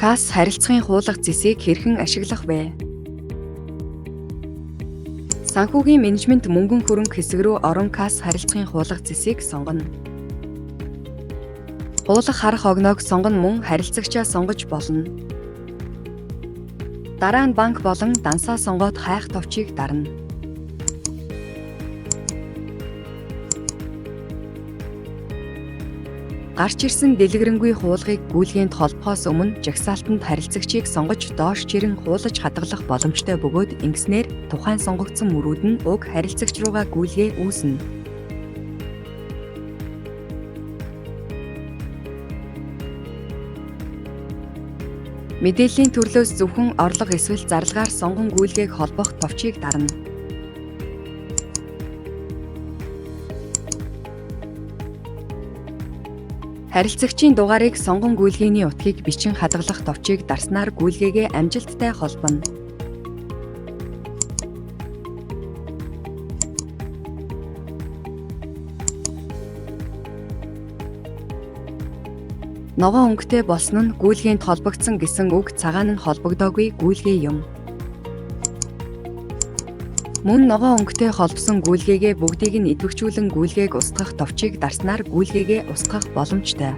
КАС харилцагын хуулах зэсийг хэрхэн ашиглах вэ? Санхүүгийн менежмент мөнгөн хөрөнгө хэсэг рүү орон КАС харилцагын хуулах зэсийг сонгоно. Хуулах харах огноог сонгоно мөн харилцагчаа сонгож болно. Дараа нь банк болон дансаа сонгоод хайх товчийг дарна. Гарч ирсэн дэлгэрэнгүй хуулгыг гүйлгээнд холбохоос өмнө жагсаалтанд харилцагчийг сонгож доош чирэн хуулаж хадгалах боломжтой бөгөөд ингэснээр тухайн сонгогдсон мөрүүд нь уг харилцагч руугаа гүйлгээ үүснэ. Мэдээллийн төрлөөс зөвхөн орлого эсвэл зарлагаар сонгон гүйлгээг холбох товчийг дарна. Харилцагчийн дугаарыг сонгон гүйлгээний утгыг бичин хадгалах товчийг дарснаар гүйлгээгээ амжилттай холбоно. Ногоон өнгөтэй болсон нь гүйлгээнд холбогдсон гэсэн үг цагаан нь холбогдоогүй гүйлгээ юм. Мөн ногоон өнгөтэй холбосон гүйлгээгээ бүгдийг нь идэвхжүүлэн гүйлгээг устгах товчийг дарснаар гүйлгээгээ устгах боломжтой.